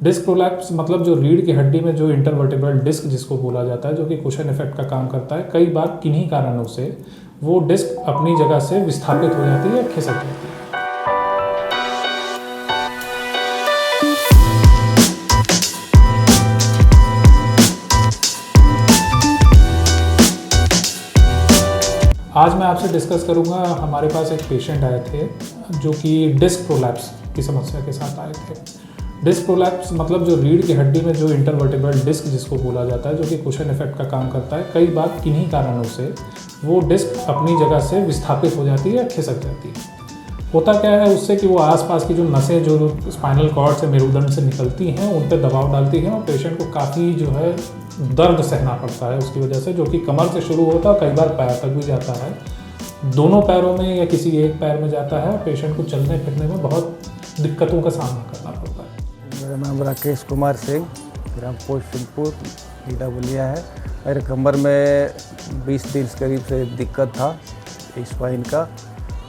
Disc prolapse मतलब जो रीढ़ की हड्डी में जो इंटरवर्टेब्रल डिस्क जिसको बोला जाता है, जो कि कुशन इफेक्ट का काम करता है, कई बार किन्हीं कारणों से वो डिस्क अपनी जगह से विस्थापित हो जाती है या खिसक जाती है। आज मैं आपसे डिस्कस करूंगा, हमारे पास एक पेशेंट आए थे जो कि डिस्क प्रोलैप्स की समस्या के साथ आए थे। डिस्क प्रोलैप्स मतलब जो रीढ़ की हड्डी में जो इंटरवर्टेब्रल डिस्क जिसको बोला जाता है, जो कि कुशन इफेक्ट का काम करता है, कई बार किन्हीं कारणों से वो डिस्क अपनी जगह से विस्थापित हो जाती है या खिसक जाती है। होता क्या है उससे कि वो आसपास की जो नसें जो स्पाइनल कॉर्ड से मेरुदंड से निकलती हैं उन पर दबाव डालती हैं और पेशेंट को काफ़ी जो है दर्द सहना पड़ता है उसकी वजह से, जो कि कमर से शुरू होता है, कई बार पैर तक भी जाता है, दोनों पैरों में या किसी एक पैर में जाता है। पेशेंट को चलने फिरने में बहुत दिक्कतों का सामना करना पड़ता है। मेरा नाम राकेश कुमार सिंह, ग्राम पोस्ट सिंहपुर, जिला बलिया है। मेरे कमर में 20 दिन करीब से दिक्कत था स्पाइन का।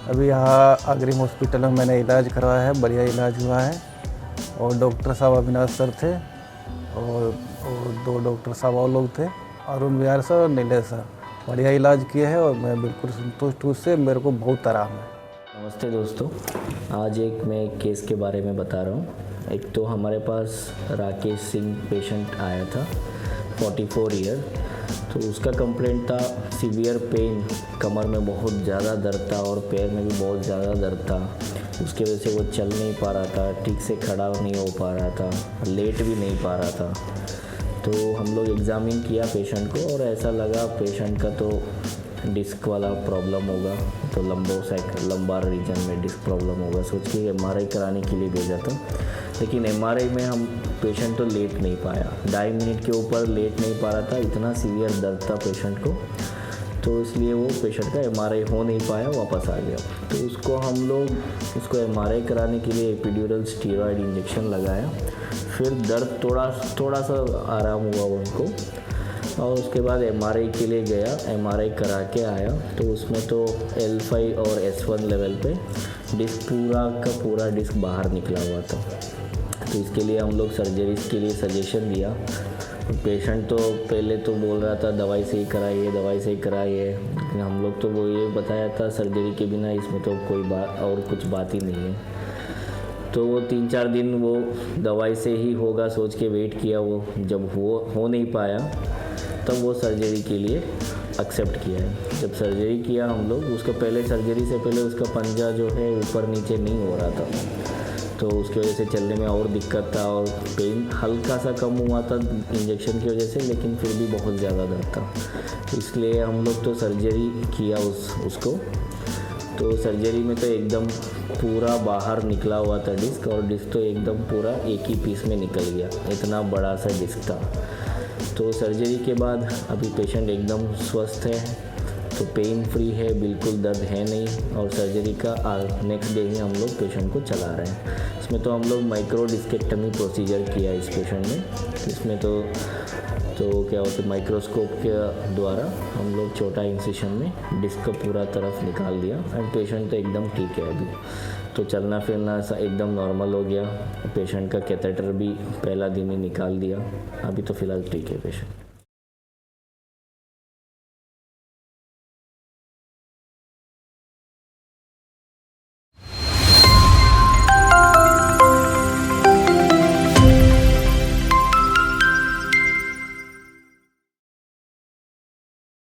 अभी यहाँ अग्रिम हॉस्पिटल में मैंने इलाज करवाया है, बढ़िया इलाज हुआ है। और डॉक्टर साहब अविनाश सर थे और 2 डॉक्टर साहब और लोग थे, अरुण बिहार सर और नीलेश सर। बढ़िया इलाज किए हैं और मैं बिल्कुल संतुष्ट हूँ, उससे मेरे को बहुत आराम है। नमस्ते दोस्तों, आज मैं एक केस के बारे में बता रहा हूँ। एक तो हमारे पास राकेश सिंह पेशेंट आया था, 44 ईयर। तो उसका कंप्लेंट था सीवियर पेन, कमर में बहुत ज़्यादा दर्द था और पैर में भी बहुत ज़्यादा दर्द था। उसकी वजह से वो चल नहीं पा रहा था, ठीक से खड़ा नहीं हो पा रहा था, लेट भी नहीं पा रहा था। तो हम लोग एग्ज़ामिन किया पेशेंट को और ऐसा लगा पेशेंट का तो डिस्क वाला प्रॉब्लम होगा, तो लंबार रीजन में डिस्क प्रॉब्लम होगा। सोच के एमआरआई कराने के लिए भेजा था, लेकिन एमआरआई में हम पेशेंट तो लेट नहीं पाया, 2.5 मिनट के ऊपर लेट नहीं पा रहा था, इतना सीवियर दर्द था पेशेंट को। तो इसलिए वो पेशेंट का एमआरआई हो नहीं पाया, वापस आ गया। तो उसको एमआरआई कराने के लिए एपिड्यूरल स्टीरॉयड इंजेक्शन लगाया। फिर दर्द थोड़ा सा आराम हुआ उनको और उसके बाद एमआरआई के लिए गया, एमआरआई करा के आया। तो उसमें तो L5 और S1 लेवल पे डिस्क पूरा का पूरा डिस्क बाहर निकला हुआ था। तो इसके लिए हम लोग सर्जरीज के लिए सजेशन दिया। पेशेंट तो पहले तो बोल रहा था दवाई से ही कराइए, लेकिन हम लोग तो वो ये बताया था सर्जरी के बिना इसमें तो कोई बात और कुछ बात ही नहीं है। तो वो 3-4 दिन वो दवाई से ही होगा सोच के वेट किया। वो जब हो नहीं पाया तब वो सर्जरी के लिए एक्सेप्ट किया है। जब सर्जरी किया हम लोग, उसका पहले सर्जरी से पहले उसका पंजा जो है ऊपर नीचे नहीं हो रहा था, तो उसकी वजह से चलने में और दिक्कत था और पेन हल्का सा कम हुआ था इंजेक्शन की वजह से, लेकिन फिर भी बहुत ज़्यादा दर्द था। इसलिए हम लोग तो सर्जरी किया उसको। तो सर्जरी में तो एकदम पूरा बाहर निकला हुआ था डिस्क, और डिस्क तो एकदम पूरा एक ही पीस में निकल गया, इतना बड़ा सा डिस्क था। तो सर्जरी के बाद अभी पेशेंट एकदम स्वस्थ है, तो पेन फ्री है, बिल्कुल दर्द है नहीं। और सर्जरी का नेक्स्ट डे ही हम लोग पेशेंट को चला रहे हैं। इसमें तो हम लोग माइक्रो डिस्केक्टमी प्रोसीजर किया इस पेशेंट ने। इसमें तो क्या होता है, माइक्रोस्कोप के द्वारा हम लोग छोटा इंसिशन में डिस्क का पूरा तरफ निकाल दिया एंड पेशेंट तो एकदम ठीक है अभी। तो चलना फिरना एकदम नॉर्मल हो गया। पेशेंट का कैथेटर भी पहला दिन ही निकाल दिया, अभी तो फ़िलहाल ठीक है पेशेंट।